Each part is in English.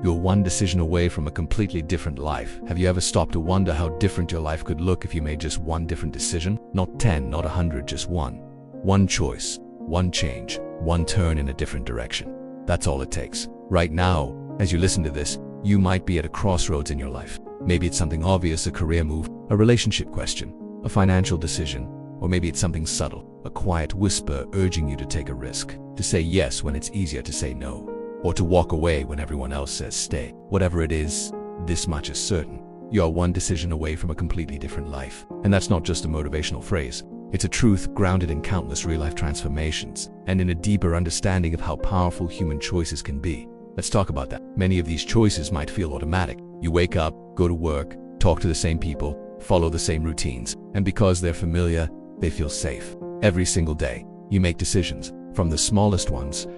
You're one decision away from a completely different life. Have you ever stopped to wonder how different your life could look if you made just one different decision? Not 10, not 100, just one. One choice, one change, one turn in a different direction. That's all it takes. Right now, as you listen to this, you might be at a crossroads in your life. Maybe it's something obvious, a career move, a relationship question, a financial decision, or maybe it's something subtle, a quiet whisper urging you to take a risk, to say yes when it's easier to say no, or to walk away when everyone else says stay. Whatever it is, this much is certain. You are one decision away from a completely different life. And that's not just a motivational phrase. It's a truth grounded in countless real-life transformations and in a deeper understanding of how powerful human choices can be. Let's talk about that. Many of these choices might feel automatic. You wake up, go to work, talk to the same people, follow the same routines, and because they're familiar, they feel safe. Every single day, you make decisions, from the smallest ones,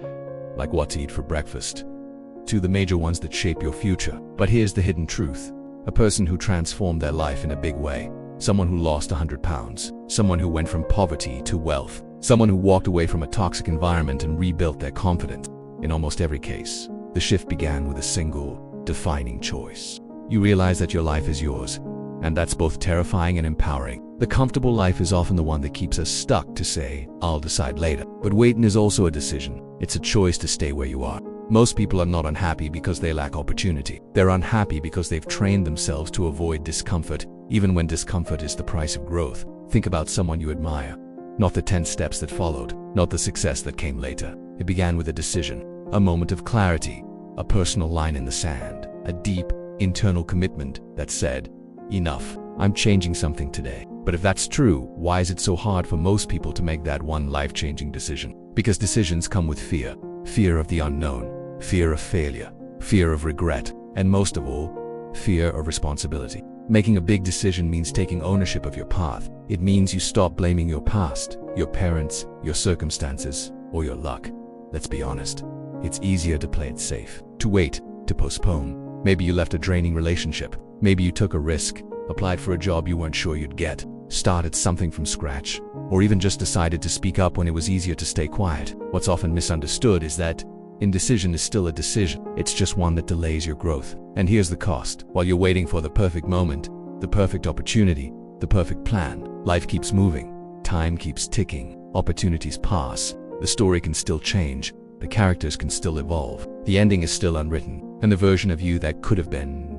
like what to eat for breakfast, to the major ones that shape your future. But here's the hidden truth. A person who transformed their life in a big way, someone who lost 100 pounds, someone who went from poverty to wealth, someone who walked away from a toxic environment and rebuilt their confidence. In almost every case, the shift began with a single, defining choice. You realize that your life is yours, and that's both terrifying and empowering. The comfortable life is often the one that keeps us stuck to say, I'll decide later. But waiting is also a decision. It's a choice to stay where you are. Most people are not unhappy because they lack opportunity. They're unhappy because they've trained themselves to avoid discomfort, even when discomfort is the price of growth. Think about someone you admire. Not the 10 steps that followed, not the success that came later. It began with a decision, a moment of clarity, a personal line in the sand, a deep, internal commitment that said, enough, I'm changing something today. But if that's true, why is it so hard for most people to make that one life-changing decision? Because decisions come with fear. Fear of the unknown, fear of failure, fear of regret, and most of all, fear of responsibility. Making a big decision means taking ownership of your path. It means you stop blaming your past, your parents, your circumstances, or your luck. Let's be honest. It's easier to play it safe, to wait, to postpone. Maybe you left a draining relationship. Maybe you took a risk, applied for a job you weren't sure you'd get, started something from scratch, or even just decided to speak up when it was easier to stay quiet. What's often misunderstood is that indecision is still a decision. It's just one that delays your growth. And here's the cost. While you're waiting for the perfect moment, the perfect opportunity, the perfect plan, life keeps moving, time keeps ticking, opportunities pass, the story can still change, the characters can still evolve, the ending is still unwritten, and the version of you that could have been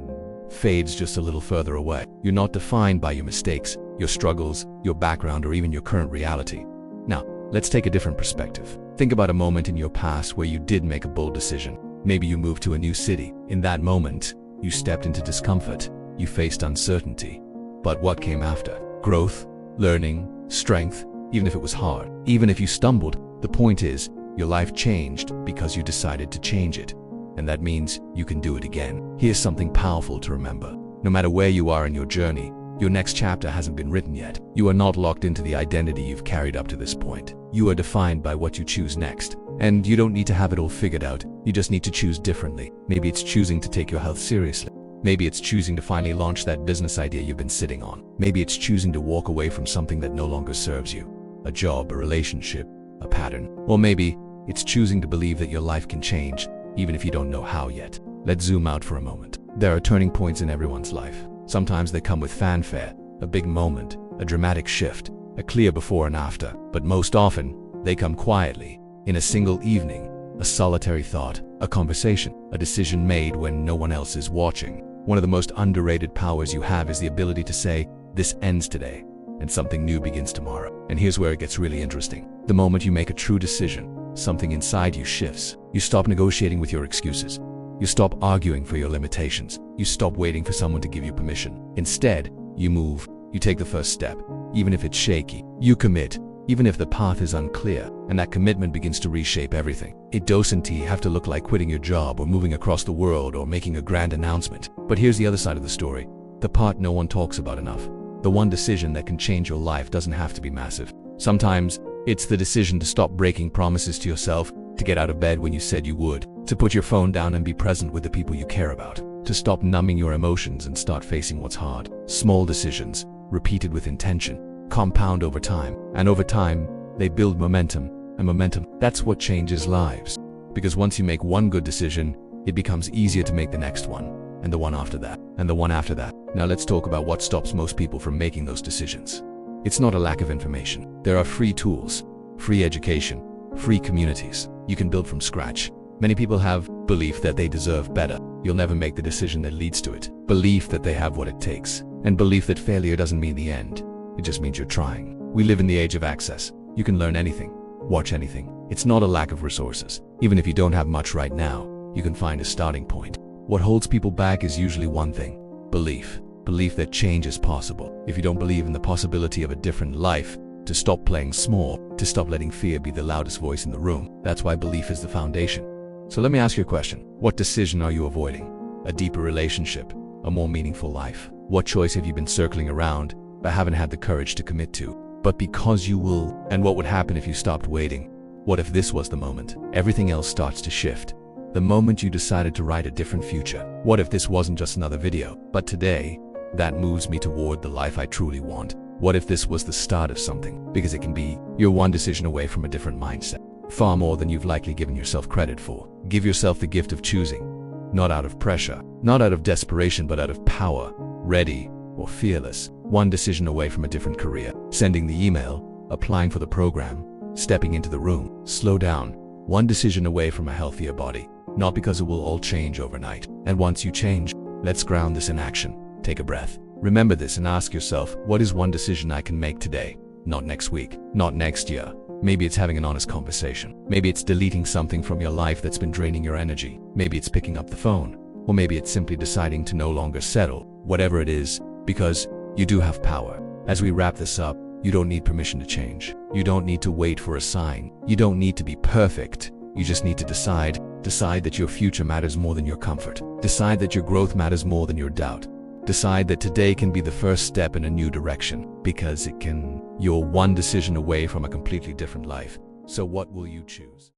fades just a little further away. You're not defined by your mistakes, your struggles, your background, or even your current reality. Now, let's take a different perspective. Think about a moment in your past where you did make a bold decision. Maybe you moved to a new city. In that moment, you stepped into discomfort. You faced uncertainty. But what came after? Growth, learning, strength, even if it was hard. Even if you stumbled, the point is, your life changed because you decided to change it. And that means you can do it again. Here's something powerful to remember. No matter where you are in your journey, your next chapter hasn't been written yet. You are not locked into the identity you've carried up to this point. You are defined by what you choose next. And you don't need to have it all figured out. You just need to choose differently. Maybe it's choosing to take your health seriously. Maybe it's choosing to finally launch that business idea you've been sitting on. Maybe it's choosing to walk away from something that no longer serves you. A job, a relationship, a pattern. Or maybe it's choosing to believe that your life can change, even if you don't know how yet. Let's zoom out for a moment. There are turning points in everyone's life. Sometimes they come with fanfare, a big moment, a dramatic shift, a clear before and after. But most often, they come quietly, in a single evening, a solitary thought, a conversation, a decision made when no one else is watching. One of the most underrated powers you have is the ability to say, this ends today, and something new begins tomorrow. And here's where it gets really interesting. The moment you make a true decision, something inside you shifts. You stop negotiating with your excuses. You stop arguing for your limitations. You stop waiting for someone to give you permission. Instead, you move. You take the first step, even if it's shaky. You commit, even if the path is unclear. And that commitment begins to reshape everything. It doesn't have to look like quitting your job or moving across the world or making a grand announcement. But here's the other side of the story. The part no one talks about enough. The one decision that can change your life doesn't have to be massive. Sometimes, it's the decision to stop breaking promises to yourself, to get out of bed when you said you would, to put your phone down and be present with the people you care about, to stop numbing your emotions and start facing what's hard. Small decisions, repeated with intention, compound over time, and over time, they build momentum, and momentum, that's what changes lives. Because once you make one good decision, it becomes easier to make the next one, and the one after that, and the one after that. Now let's talk about what stops most people from making those decisions. It's not a lack of information. There are free tools, free education, free communities you can build from scratch. Many people have belief that they deserve better. You'll never make the decision that leads to it. Belief that they have what it takes. And belief that failure doesn't mean the end. It just means you're trying. We live in the age of access. You can learn anything, watch anything. It's not a lack of resources. Even if you don't have much right now, you can find a starting point. What holds people back is usually one thing: belief. Belief that change is possible. If you don't believe in the possibility of a different life, to stop playing small, to stop letting fear be the loudest voice in the room. That's why belief is the foundation. So let me ask you a question. What decision are you avoiding? A deeper relationship? A more meaningful life? What choice have you been circling around but haven't had the courage to commit to? But because you will. And what would happen if you stopped waiting? What if this was the moment? Everything else starts to shift. The moment you decided to write a different future. What if this wasn't just another video, but today, that moves me toward the life I truly want? What if this was the start of something? Because it can be. You're one decision away from a different mindset. Far more than you've likely given yourself credit for. Give yourself the gift of choosing. Not out of pressure, not out of desperation, but out of power. Ready or fearless. One decision away from a different career. Sending the email, applying for the program, stepping into the room. Slow down. One decision away from a healthier body. Not because it will all change overnight. And once you change, let's ground this in action. Take a breath. Remember this and ask yourself, what is one decision I can make today? Not next week, not next year. Maybe it's having an honest conversation. Maybe it's deleting something from your life that's been draining your energy. Maybe it's picking up the phone. Or maybe it's simply deciding to no longer settle. Whatever it is, because you do have power. As we wrap this up, you don't need permission to change. You don't need to wait for a sign. You don't need to be perfect. You just need to decide. Decide that your future matters more than your comfort. Decide that your growth matters more than your doubt. Decide that today can be the first step in a new direction, because it can. You're one decision away from a completely different life. So what will you choose?